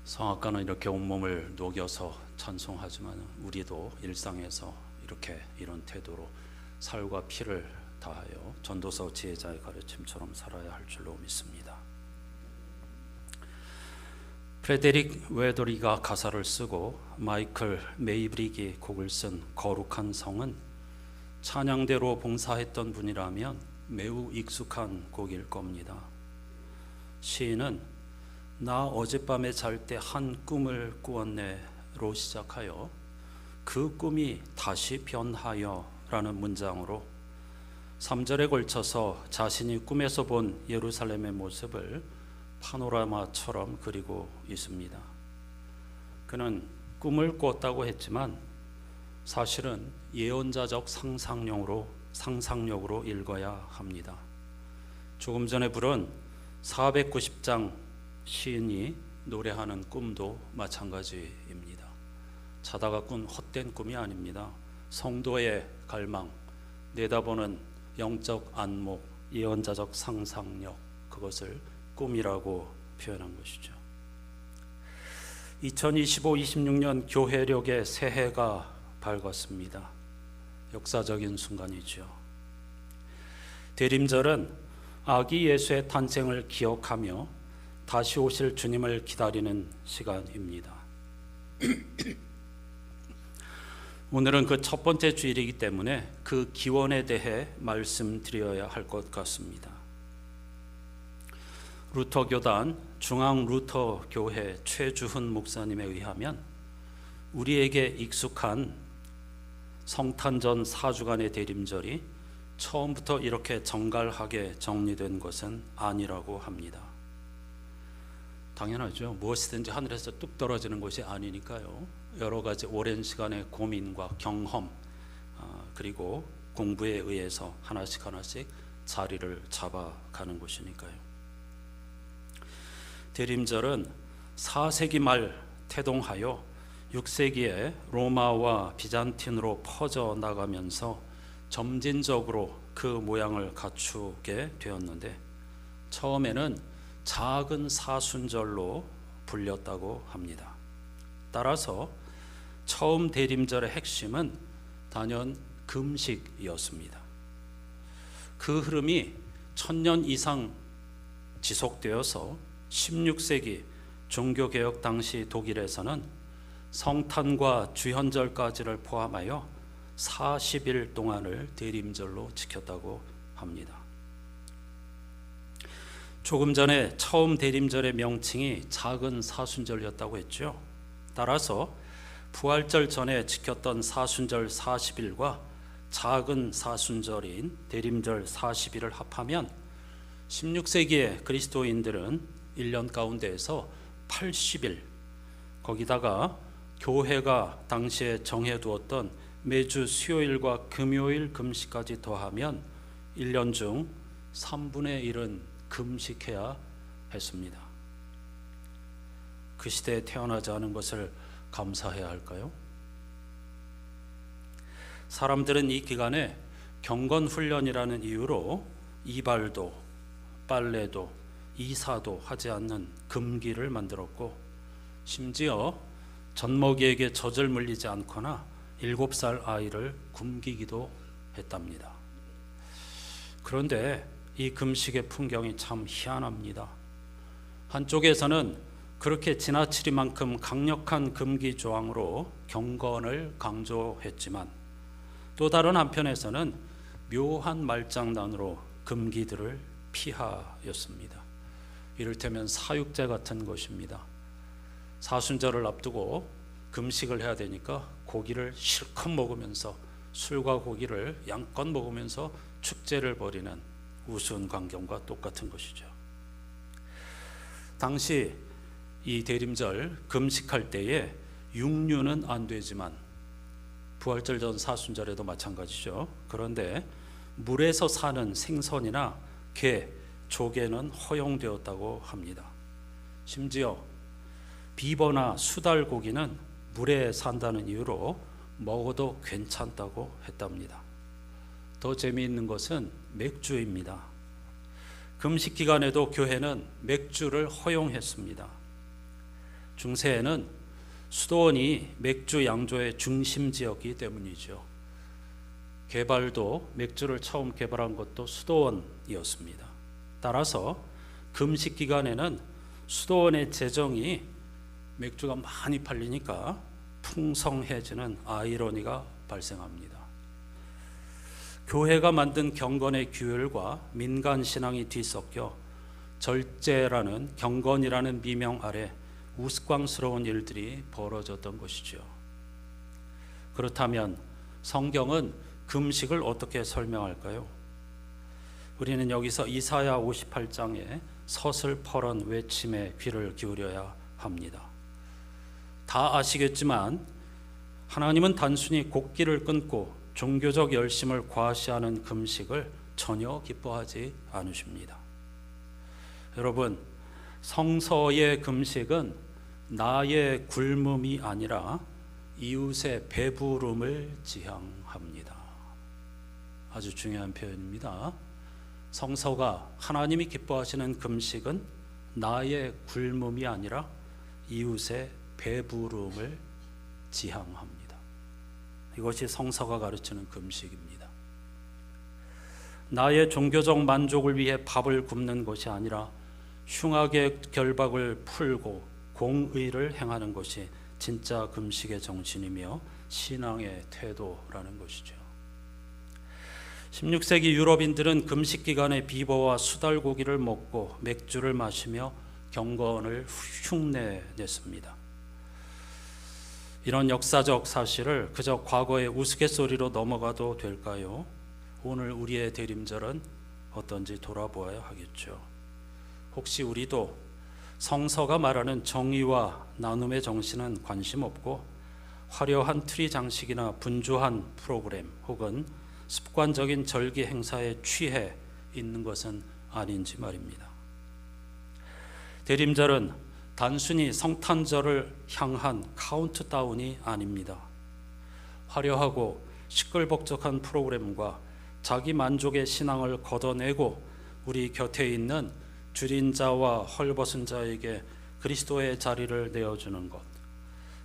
성악가는 이렇게 온몸을 녹여서 찬송하지만 우리도 일상에서 이렇게 이런 태도로 살과 피를 다하여 전도서 지혜자의 가르침처럼 살아야 할 줄로 믿습니다. 프레데릭 웨더리가 가사를 쓰고 마이클 메이브릭이 곡을 쓴 거룩한 성은 찬양대로 봉사했던 분이라면 매우 익숙한 곡일 겁니다. 시인은 나 어젯밤에 잘 때 한 꿈을 꾸었네로 시작하여 그 꿈이 다시 변하여 라는 문장으로 3절에 걸쳐서 자신이 꿈에서 본 예루살렘의 모습을 파노라마처럼 그리고 있습니다. 그는 꿈을 꿨다고 했지만 사실은 예언자적 상상력으로 읽어야 합니다. 조금 전에 부른 490장 시인이 노래하는 꿈도 마찬가지입니다. 자다가 꾼 헛된 꿈이 아닙니다. 성도의 갈망, 내다보는 영적 안목, 예언자적 상상력, 그것을 꿈이라고 표현한 것이죠. 2025-26년 교회력의 새해가 밝았습니다. 역사적인 순간이죠. 대림절은 아기 예수의 탄생을 기억하며 다시 오실 주님을 기다리는 시간입니다. 오늘은 그 첫 번째 주일이기 때문에 그 기원에 대해 말씀드려야 할 것 같습니다. 루터교단 중앙루터교회 최주훈 목사님에 의하면 우리에게 익숙한 성탄전 4주간의 대림절이 처음부터 이렇게 정갈하게 정리된 것은 아니라고 합니다. 당연하죠. 무엇이든지 하늘에서 뚝 떨어지는 것이 아니니까요. 여러 가지 오랜 시간의 고민과 경험 그리고 공부에 의해서 하나씩 자리를 잡아가는 것이니까요. 대림절은 4세기 말 태동하여 6세기에 로마와 비잔틴으로 퍼져나가면서 점진적으로 그 모양을 갖추게 되었는데 처음에는 작은 사순절로 불렸다고 합니다. 따라서 처음 대림절의 핵심은 단연 금식이었습니다. 그 흐름이 1000년 이상 지속되어서 16세기 종교개혁 당시 독일에서는 성탄과 주현절까지를 포함하여 40일 동안을 대림절로 지켰다고 합니다. 조금 전에 처음 대림절의 명칭이 작은 사순절이었다고 했죠. 따라서 부활절 전에 지켰던 사순절 40일과 작은 사순절인 대림절 40일을 합하면 16세기의 그리스도인들은 1년 가운데에서 80일, 거기다가 교회가 당시에 정해두었던 매주 수요일과 금요일 금식까지 더하면 1년 중 3분의 1은 금식해야 했습니다. 그 시대에 태어나지 않은 것을 감사해야 할까요? 사람들은 이 기간에 경건훈련이라는 이유로 이발도, 빨래도, 이사도 하지 않는 금기를 만들었고 심지어 젖먹이에게 젖을 물리지 않거나 7살 아이를 굶기기도 했답니다. 그런데 이 금식의 풍경이 참 희한합니다. 한쪽에서는 그렇게 지나치리만큼 강력한 금기 조항으로 경건을 강조했지만 또 다른 한편에서는 묘한 말장난으로 금기들을 피하였습니다. 이를테면 사육제 같은 것입니다. 사순절을 앞두고 금식을 해야 되니까 고기를 실컷 먹으면서 술과 고기를 양껏 먹으면서 축제를 벌이는 우스운 광경과 똑같은 것이죠. 당시 이 대림절 금식할 때에 육류는 안 되지만 부활절 전 사순절에도 마찬가지죠. 그런데 물에서 사는 생선이나 게, 조개는 허용되었다고 합니다. 심지어 비버나 수달고기는 물에 산다는 이유로 먹어도 괜찮다고 했답니다. 더 재미있는 것은 맥주입니다. 금식 기간에도 교회는 맥주를 허용했습니다. 중세에는 수도원이 맥주 양조의 중심 지역이기 때문이죠. 개발도 맥주를 처음 개발한 것도 수도원이었습니다. 따라서 금식 기간에는 수도원의 재정이 맥주가 많이 팔리니까 풍성해지는 아이러니가 발생합니다. 교회가 만든 경건의 규율과 민간 신앙이 뒤섞여 절제라는 경건이라는 미명 아래 우스꽝스러운 일들이 벌어졌던 것이죠. 그렇다면 성경은 금식을 어떻게 설명할까요? 우리는 여기서 이사야 58장의 서슬퍼런 외침에 귀를 기울여야 합니다. 다 아시겠지만 하나님은 단순히 곡기를 끊고 종교적 열심을 과시하는 금식을 전혀 기뻐하지 않으십니다. 여러분, 성서의 금식은 나의 굶음이 아니라 이웃의 배부름을 지향합니다. 아주 중요한 표현입니다. 성서가 하나님이 기뻐하시는 금식은 나의 굶음이 아니라 이웃의 배부름을 지향합니다. 이것이 성서가 가르치는 금식입니다. 나의 종교적 만족을 위해 밥을 굶는 것이 아니라 흉악의 결박을 풀고 공의를 행하는 것이 진짜 금식의 정신이며 신앙의 태도라는 것이죠. 16세기 유럽인들은 금식 기간에 비버와 수달고기를 먹고 맥주를 마시며 경건을 흉내냈습니다. 이런 역사적 사실을 그저 과거의 우스갯소리로 넘어가도 될까요? 오늘 우리의 대림절은 어떤지 돌아보아야 하겠죠. 혹시 우리도 성서가 말하는 정의와 나눔의 정신은 관심 없고 화려한 트리 장식이나 분주한 프로그램 혹은 습관적인 절기 행사에 취해 있는 것은 아닌지 말입니다. 대림절은 단순히 성탄절을 향한 카운트다운이 아닙니다. 화려하고 시끌벅적한 프로그램과 자기 만족의 신앙을 걷어내고 우리 곁에 있는 줄인 자와 헐벗은 자에게 그리스도의 자리를 내어주는 것,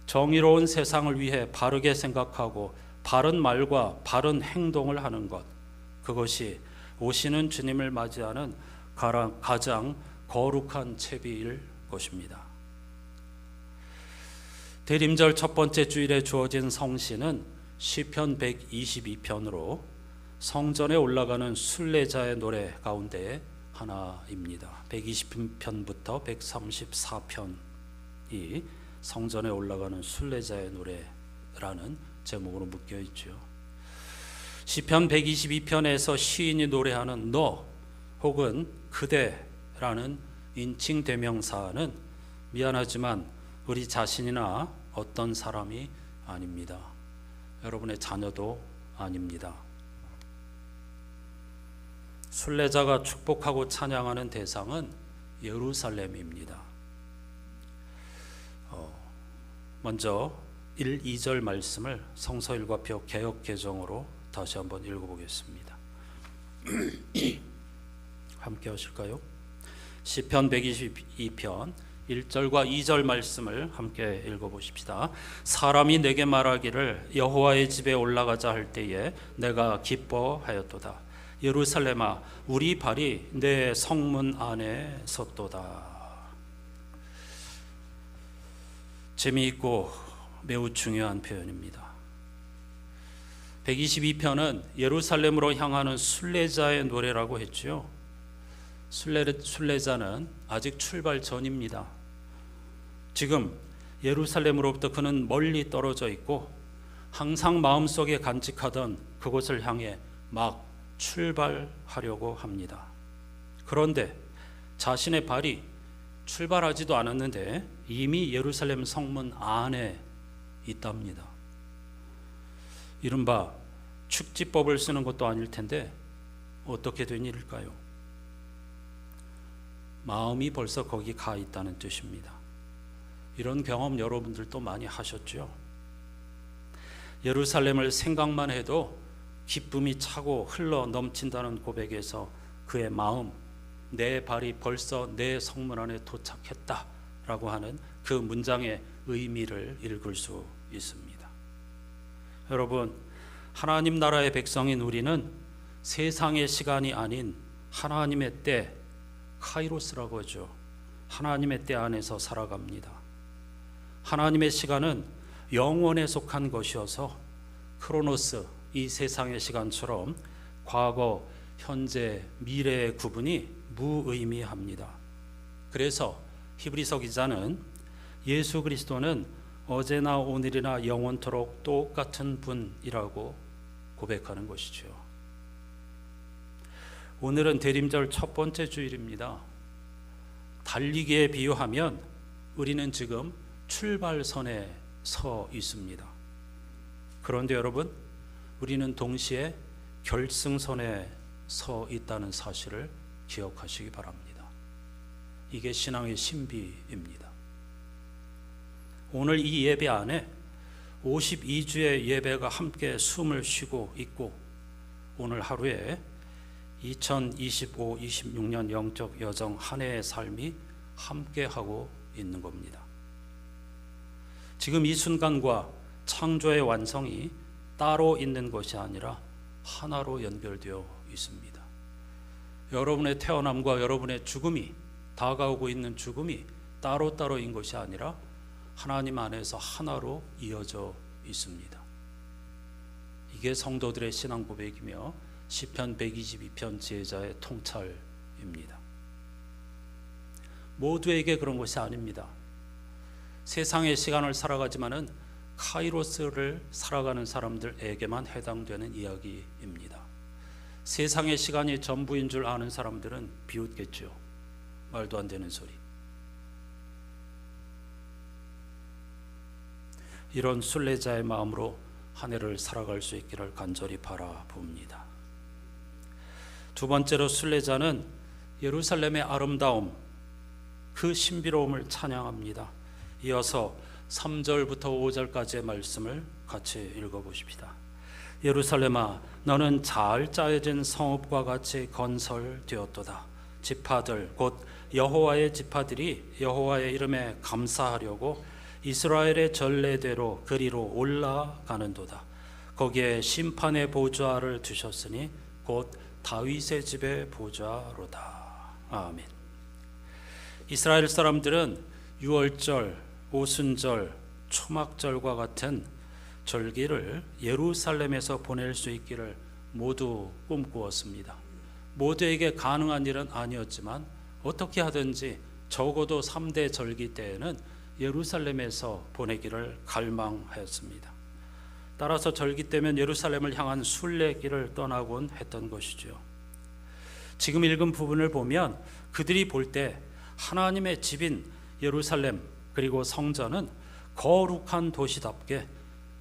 정의로운 세상을 위해 바르게 생각하고 바른 말과 바른 행동을 하는 것, 그것이 오시는 주님을 맞이하는 가장 거룩한 채비일 것입니다. 대림절 첫 번째 주일에 주어진 성시는 시편 122편으로 성전에 올라가는 순례자의 노래 가운데 하나입니다. 120편부터 134편이 성전에 올라가는 순례자의 노래라는 제목으로 묶여 있죠. 시편 122편에서 시인이 노래하는 너 혹은 그대라는 인칭 대명사는 미안하지만 우리 자신이나 어떤 사람이 아닙니다. 여러분의 자녀도 아닙니다. 순례자가 축복하고 찬양하는 대상은 예루살렘입니다. 먼저 1, 2절 말씀을 성서일과표 개역개정으로 다시 한번 읽어보겠습니다. 함께 하실까요? 시편 122편 1절과 2절 말씀을 함께 읽어보십시다. 사람이 내게 말하기를 여호와의 집에 올라가자 할 때에 내가 기뻐하였도다. 예루살렘아 우리 발이 내 성문 안에 섰도다. 재미있고 매우 중요한 표현입니다. 122편은 예루살렘으로 향하는 순례자의 노래라고 했죠. 순례자는 아직 출발 전입니다. 지금 예루살렘으로부터 그는 멀리 떨어져 있고 항상 마음속에 간직하던 그곳을 향해 막 출발하려고 합니다. 그런데 자신의 발이 출발하지도 않았는데 이미 예루살렘 성문 안에 있답니다. 이른바 축지법을 쓰는 것도 아닐 텐데 어떻게 된 일일까요? 마음이 벌써 거기 가 있다는 뜻입니다. 이런 경험 여러분들도 많이 하셨죠? 예루살렘을 생각만 해도 기쁨이 차고 흘러 넘친다는 고백에서 그의 마음, 내 발이 벌써 내 성문 안에 도착했다라는 라고 하는 그 문장의 의미를 읽을 수 있습니다. 여러분, 하나님 나라의 백성인 우리는 세상의 시간이 아닌 하나님의 때, 카이로스라고 하죠. 하나님의 때 안에서 살아갑니다. 하나님의 시간은 영원에 속한 것이어서 크로노스, 이 세상의 시간처럼 과거, 현재, 미래의 구분이 무의미합니다. 그래서 히브리서 기자는 예수 그리스도는 어제나 오늘이나 영원토록 똑같은 분이라고 고백하는 것이죠. 오늘은 대림절 첫 번째 주일입니다. 달리기에 비유하면 우리는 지금 출발선에 서 있습니다. 그런데 여러분, 우리는 동시에 결승선에 서 있다는 사실을 기억하시기 바랍니다. 이게 신앙의 신비입니다. 오늘 이 예배 안에 52주의 예배가 함께 숨을 쉬고 있고, 오늘 하루에 2025-26년 영적 여정 한 해의 삶이 함께하고 있는 겁니다. 지금 이 순간과 창조의 완성이 따로 있는 것이 아니라 하나로 연결되어 있습니다. 여러분의 태어남과 여러분의 죽음이, 다가오고 있는 죽음이 따로따로인 것이 아니라 하나님 안에서 하나로 이어져 있습니다. 이게 성도들의 신앙 고백이며 시편 122편 지혜자의 통찰입니다. 모두에게 그런 것이 아닙니다. 세상의 시간을 살아가지만은 카이로스를 살아가는 사람들에게만 해당되는 이야기입니다. 세상의 시간이 전부인 줄 아는 사람들은 비웃겠죠. 말도 안 되는 소리. 이런 순례자의 마음으로 한 해를 살아갈 수 있기를 간절히 바라봅니다. 두 번째로 순례자는 예루살렘의 아름다움, 그 신비로움을 찬양합니다. 이어서 3절부터 5절까지의 말씀을 같이 읽어보십시다. 예루살렘아, 너는 잘 짜여진 성읍과 같이 건설되었도다. 지파들 곧 여호와의 지파들이 여호와의 이름에 감사하려고 이스라엘의 전례대로 그리로 올라가는도다. 거기에 심판의 보좌를 두셨으니 곧 다윗의 집의 보좌로다. 아멘. 이스라엘 사람들은 유월절, 오순절, 초막절과 같은 절기를 예루살렘에서 보낼 수 있기를 모두 꿈꾸었습니다. 모두에게 가능한 일은 아니었지만 어떻게 하든지 적어도 3대 절기 때에는 예루살렘에서 보내기를 갈망하였습니다. 따라서 절기 때면 예루살렘을 향한 순례길을 떠나곤 했던 것이죠. 지금 읽은 부분을 보면 그들이 볼 때 하나님의 집인 예루살렘 그리고 성전은 거룩한 도시답게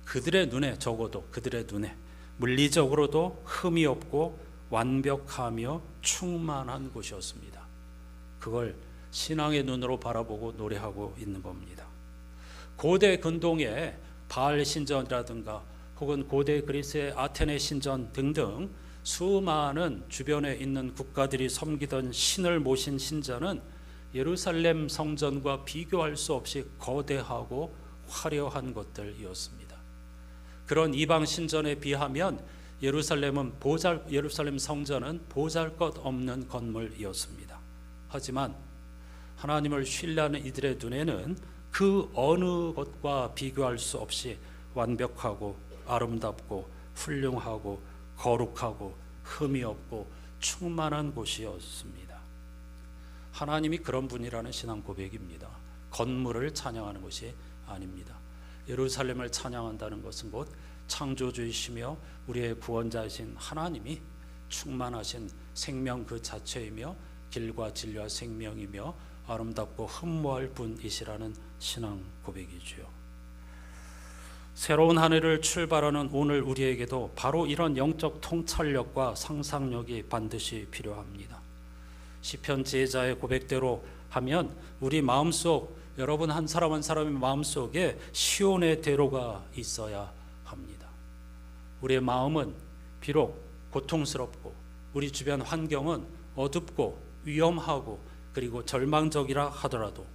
그들의 눈에, 적어도 그들의 눈에 물리적으로도 흠이 없고 완벽하며 충만한 곳이었습니다. 그걸 신앙의 눈으로 바라보고 노래하고 있는 겁니다. 고대 근동의 바알 신전이라든가 혹은 고대 그리스의 아테네 신전 등등 수많은 주변에 있는 국가들이 섬기던 신을 모신 신전은 예루살렘 성전과 비교할 수 없이 거대하고 화려한 것들이었습니다. 그런 이방 신전에 비하면 예루살렘 성전은 보잘것없는 건물이었습니다. 하지만 하나님을 신뢰하는 이들의 눈에는 그 어느 것과 비교할 수 없이 완벽하고 아름답고 훌륭하고 거룩하고 흠이 없고 충만한 곳이었습니다. 하나님이 그런 분이라는 신앙 고백입니다. 건물을 찬양하는 것이 아닙니다. 예루살렘을 찬양한다는 것은 곧 창조주이시며 우리의 구원자이신 하나님이 충만하신 생명 그 자체이며 길과 진리와 생명이며 아름답고 흠모할 분이시라는 신앙 고백이지요. 새로운 한 해를 출발하는 오늘 우리에게도 바로 이런 영적 통찰력과 상상력이 반드시 필요합니다. 시편 지혜자의 고백대로 하면 우리 마음속, 여러분 한 사람 한 사람의 마음속에 시온의 대로가 있어야 합니다. 우리의 마음은 비록 고통스럽고 우리 주변 환경은 어둡고 위험하고 그리고 절망적이라 하더라도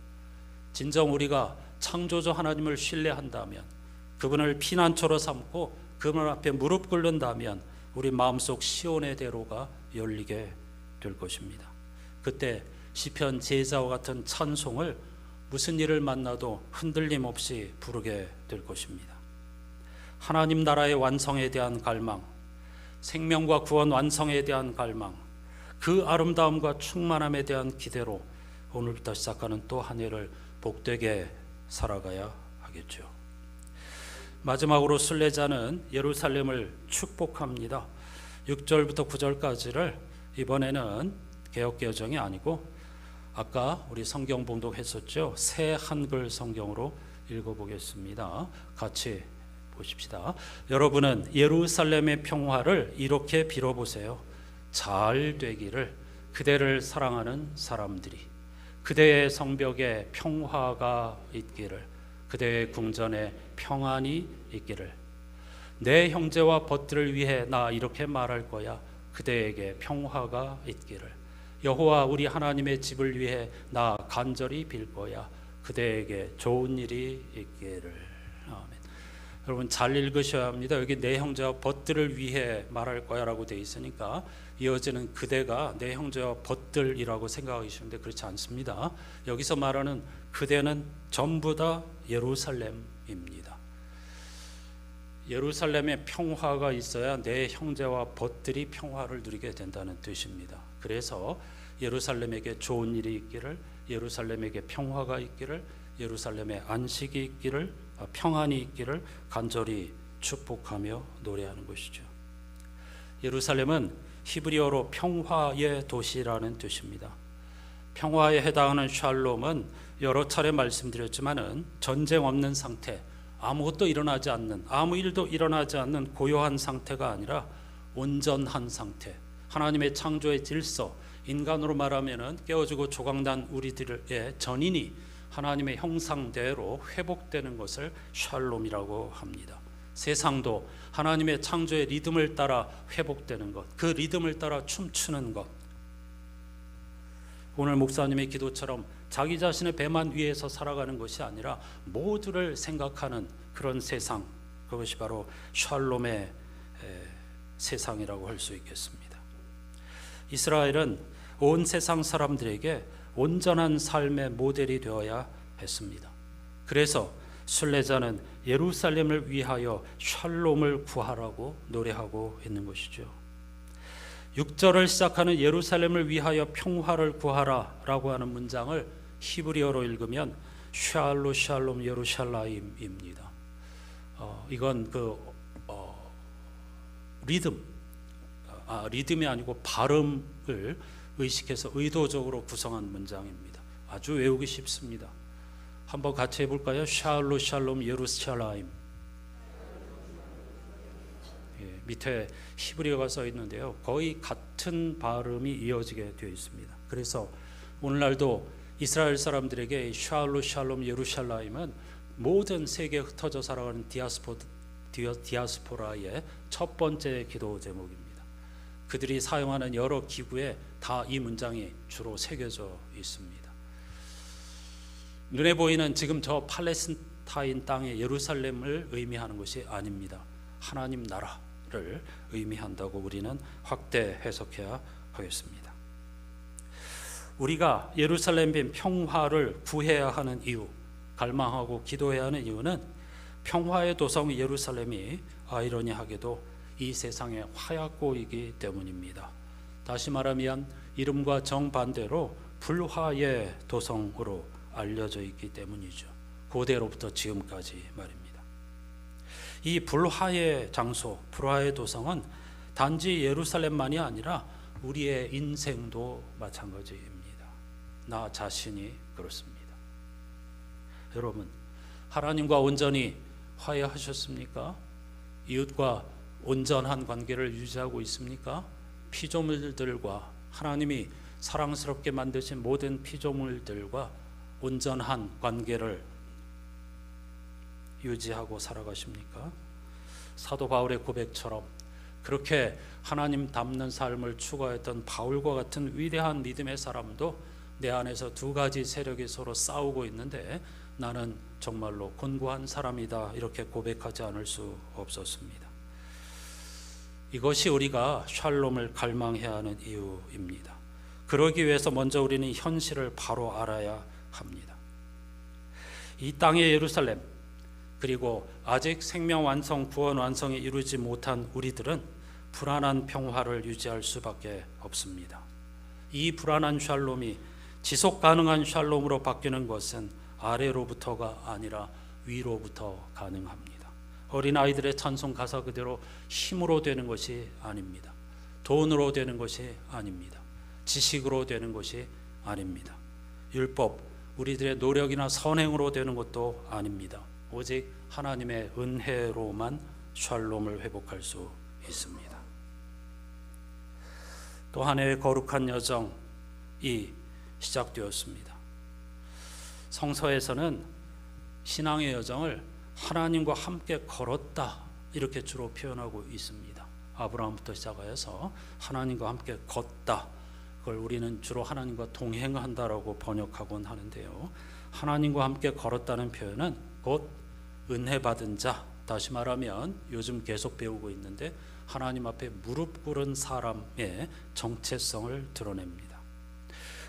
진정 우리가 창조주 하나님을 신뢰한다면, 그분을 피난처로 삼고 그분 앞에 무릎 꿇는다면 우리 마음속 시온의 대로가 열리게 될 것입니다. 그때 시편 제사와 같은 찬송을 무슨 일을 만나도 흔들림 없이 부르게 될 것입니다. 하나님 나라의 완성에 대한 갈망, 생명과 구원 완성에 대한 갈망, 그 아름다움과 충만함에 대한 기대로 오늘부터 시작하는 또 한 해를 복되게 살아가야 하겠죠. 마지막으로 순례자는 예루살렘을 축복합니다. 6절부터 9절까지를 이번에는 개역개정이 아니고 아까 우리 성경 봉독했었죠. 새 한글 성경으로 읽어보겠습니다. 같이 보십시다. 여러분은 예루살렘의 평화를 이렇게 빌어보세요. 잘 되기를, 그대를 사랑하는 사람들이. 그대의 성벽에 평화가 있기를, 그대의 궁전에 평안이 있기를. 내 형제와 벗들을 위해 나 이렇게 말할 거야. 그대에게 평화가 있기를. 여호와 우리 하나님의 집을 위해 나 간절히 빌 거야. 그대에게 좋은 일이 있기를. 아멘. 여러분 잘 읽으셔야 합니다. 여기 내 형제와 벗들을 위해 말할 거야 라고 되어 있으니까 이어지는 그대가 내 형제와 벗들이라고 생각하기 쉬운데 그렇지 않습니다. 여기서 말하는 그대는 전부 다 예루살렘입니다. 예루살렘에 평화가 있어야 내 형제와 벗들이 평화를 누리게 된다는 뜻입니다. 그래서 예루살렘에게 좋은 일이 있기를, 예루살렘에게 평화가 있기를, 예루살렘에 안식이 있기를, 평안이 있기를 간절히 축복하며 노래하는 것이죠. 예루살렘은 히브리어로 평화의 도시라는 뜻입니다. 평화에 해당하는 샬롬은 여러 차례 말씀드렸지만은 전쟁 없는 상태, 아무것도 일어나지 않는, 아무 일도 일어나지 않는 고요한 상태가 아니라 온전한 상태, 하나님의 창조의 질서, 인간으로 말하면은 깨어지고 조각난 우리들의 전인이 하나님의 형상대로 회복되는 것을 샬롬이라고 합니다. 세상도 하나님의 창조의 리듬을 따라 회복되는 것, 그 리듬을 따라 춤추는 것. 오늘 목사님의 기도처럼 자기 자신의 배만 위에서 살아가는 것이 아니라 모두를 생각하는 그런 세상, 그것이 바로 샬롬의 세상이라고 할 수 있겠습니다. 이스라엘은 온 세상 사람들에게 온전한 삶의 모델이 되어야 했습니다. 그래서 순례자는 예루살렘을 위하여 샬롬을 구하라고 노래하고 있는 것이죠. 6절을 시작하는 예루살렘을 위하여 평화를 구하라 라고 하는 문장을 히브리어로 읽으면 샬로 샬롬 예루샬라임입니다. 이건 리듬이 아니고 발음을 의식해서 의도적으로 구성한 문장입니다. 아주 외우기 쉽습니다. 한번 같이 해볼까요? 샬로 샬롬 예루살라임. 밑에 히브리어가 써 있는데요. 거의 같은 발음이 이어지게 되어 있습니다. 그래서 오늘날도 이스라엘 사람들에게 샬로 샬롬 예루살라임은 모든 세계에 흩어져 살아가는 디아스포라의 첫 번째 기도 제목입니다. 그들이 사용하는 여러 기구에 다 이 문장이 주로 새겨져 있습니다. 눈에 보이는 지금 저 팔레스타인 땅의 예루살렘을 의미하는 것이 아닙니다. 하나님 나라를 의미한다고 우리는 확대 해석해야 하겠습니다. 우리가 예루살렘의 평화를 구해야 하는 이유, 갈망하고 기도해야 하는 이유는 평화의 도성 예루살렘이 아이러니하게도 이 세상의 화약고이기 때문입니다. 다시 말하면 이름과 정반대로 불화의 도성으로 알려져 있기 때문이죠. 고대로부터 지금까지 말입니다. 이 불화의 장소, 불화의 도성은 단지 예루살렘만이 아니라 우리의 인생도 마찬가지입니다. 나 자신이 그렇습니다. 여러분, 하나님과 온전히 화해하셨습니까? 이웃과 온전한 관계를 유지하고 있습니까? 피조물들과 하나님이 사랑스럽게 만드신 모든 피조물들과 온전한 관계를 유지하고 살아가십니까? 사도 바울의 고백처럼 그렇게 하나님 닮는 삶을 추구했던 바울과 같은 위대한 믿음의 사람도 내 안에서 두 가지 세력이 서로 싸우고 있는데 나는 정말로 곤고한 사람이다, 이렇게 고백하지 않을 수 없었습니다. 이것이 우리가 샬롬을 갈망해야 하는 이유입니다. 그러기 위해서 먼저 우리는 현실을 바로 알아야 합니다. 이 땅의 예루살렘, 그리고 아직 생명 완성, 구원 완성이 이루지 못한 우리들은 불안한 평화를 유지할 수밖에 없습니다. 이 불안한 샬롬이 지속 가능한 샬롬으로 바뀌는 것은 아래로부터가 아니라 위로부터 가능합니다. 어린아이들의 찬송 가사 그대로 힘으로 되는 것이 아닙니다. 돈으로 되는 것이 아닙니다. 지식으로 되는 것이 아닙니다. 율법, 우리들의 노력이나 선행으로 되는 것도 아닙니다. 오직 하나님의 은혜로만 샬롬을 회복할 수 있습니다. 또 한 해의 거룩한 여정이 시작되었습니다. 성서에서는 신앙의 여정을 하나님과 함께 걸었다, 이렇게 주로 표현하고 있습니다. 아브라함부터 시작하여서 하나님과 함께 걷다, 그걸 우리는 주로 하나님과 동행한다라고 번역하곤 하는데요. 하나님과 함께 걸었다는 표현은 곧 은혜 받은 자, 다시 말하면 요즘 계속 배우고 있는데 하나님 앞에 무릎 꿇은 사람의 정체성을 드러냅니다.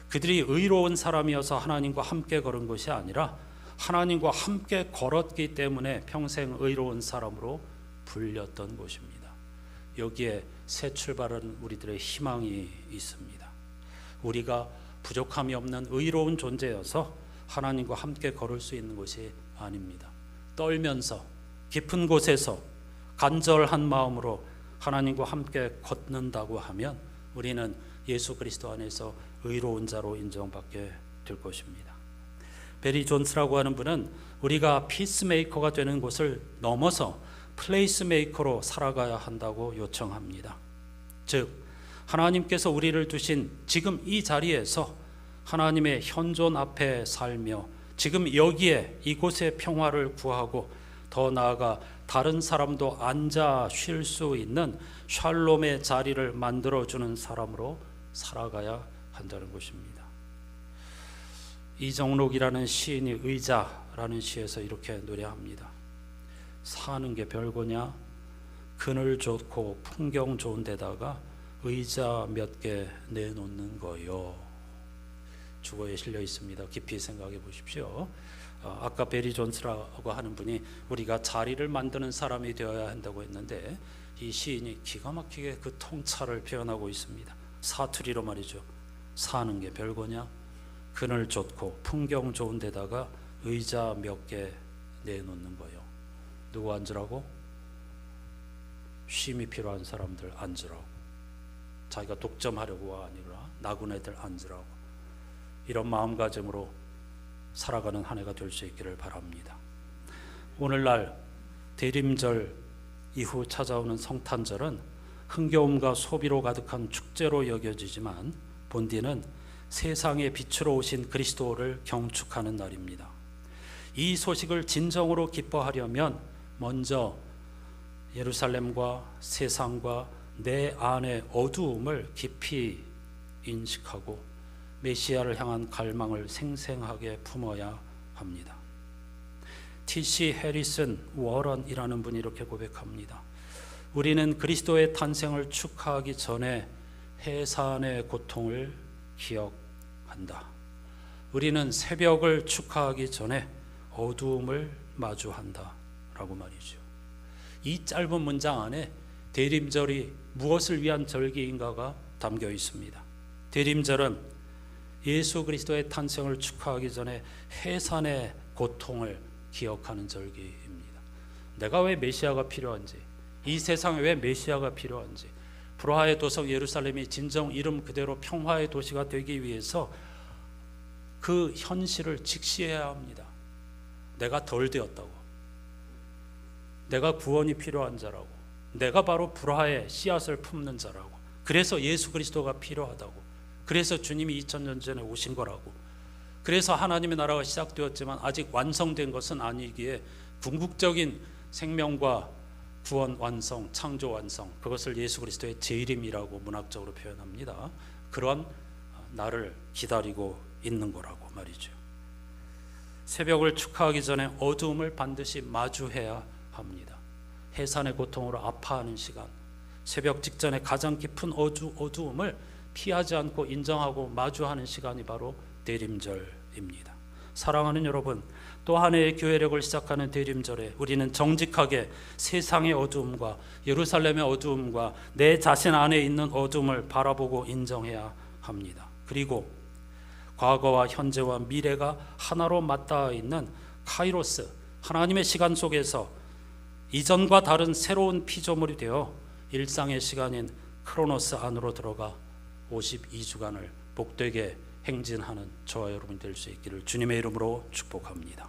그들이 의로운 사람이어서 하나님과 함께 걸은 것이 아니라 하나님과 함께 걸었기 때문에 평생 의로운 사람으로 불렸던 것입니다. 여기에 새 출발은 우리들의 희망이 있습니다. 우리가 부족함이 없는 의로운 존재여서 하나님과 함께 걸을 수 있는 것이 아닙니다. 떨면서 깊은 곳에서 간절한 마음으로 하나님과 함께 걷는다고 하면 우리는 예수 그리스도 안에서 의로운 자로 인정받게 될 것입니다. 베리 존스라고 하는 분은 우리가 피스메이커가 되는 것을 넘어서 플레이스메이커로 살아가야 한다고 요청합니다. 즉 하나님께서 우리를 두신 지금 이 자리에서 하나님의 현존 앞에 살며 지금 여기에 이곳의 평화를 구하고 더 나아가 다른 사람도 앉아 쉴 수 있는 샬롬의 자리를 만들어주는 사람으로 살아가야 한다는 것입니다. 이정록이라는 시인이 의자라는 시에서 이렇게 노래합니다. 사는 게 별거냐, 그늘 좋고 풍경 좋은 데다가 의자 몇 개 내놓는 거요. 주거에 실려 있습니다. 깊이 생각해 보십시오. 아까 베리 존스라고 하는 분이 우리가 자리를 만드는 사람이 되어야 한다고 했는데 이 시인이 기가 막히게 그 통찰을 표현하고 있습니다. 사투리로 말이죠. 사는 게 별거냐, 그늘 좋고 풍경 좋은 데다가 의자 몇 개 내놓는 거요. 누구 앉으라고? 쉼이 필요한 사람들 앉으라고. 자기가 독점하려고가 아니라 나그네들 앉으라고. 이런 마음가짐으로 살아가는 한 해가 될 수 있기를 바랍니다. 오늘날 대림절 이후 찾아오는 성탄절은 흥겨움과 소비로 가득한 축제로 여겨지지만 본디는 세상의 빛으로 오신 그리스도를 경축하는 날입니다. 이 소식을 진정으로 기뻐하려면 먼저 예루살렘과 세상과 내 안의 어두움을 깊이 인식하고 메시아를 향한 갈망을 생생하게 품어야 합니다. T.C. 해리슨 워런이라는 분이 이렇게 고백합니다. 우리는 그리스도의 탄생을 축하하기 전에 해산의 고통을 기억한다. 우리는 새벽을 축하하기 전에 어두움을 마주한다 라고 말이죠. 이 짧은 문장 안에 대림절이 무엇을 위한 절기인가가 담겨 있습니다. 대림절은 예수 그리스도의 탄생을 축하하기 전에 해산의 고통을 기억하는 절기입니다. 내가 왜 메시아가 필요한지, 이 세상에 왜 메시아가 필요한지, 불화의 도성 예루살렘이 진정 이름 그대로 평화의 도시가 되기 위해서 그 현실을 직시해야 합니다. 내가 덜 되었다고, 내가 구원이 필요한 자라고, 내가 바로 불화의 씨앗을 품는 자라고, 그래서 예수 그리스도가 필요하다고, 그래서 주님이 2000년 전에 오신 거라고, 그래서 하나님의 나라가 시작되었지만 아직 완성된 것은 아니기에 궁극적인 생명과 구원 완성, 창조 완성, 그것을 예수 그리스도의 재림이라고 문학적으로 표현합니다. 그런 날을 기다리고 있는 거라고 말이죠. 새벽을 축하하기 전에 어두움을 반드시 마주해야 합니다. 해산의 고통으로 아파하는 시간, 새벽 직전에 가장 깊은 어두움을 피하지 않고 인정하고 마주하는 시간이 바로 대림절입니다. 사랑하는 여러분, 또 한 해의 교회력을 시작하는 대림절에 우리는 정직하게 세상의 어두움과 예루살렘의 어두움과 내 자신 안에 있는 어두움을 바라보고 인정해야 합니다. 그리고 과거와 현재와 미래가 하나로 맞닿아 있는 카이로스, 하나님의 시간 속에서 이전과 다른 새로운 피조물이 되어 일상의 시간인 크로노스 안으로 들어가 52주간을 복되게 행진하는 저와 여러분이 될 수 있기를 주님의 이름으로 축복합니다.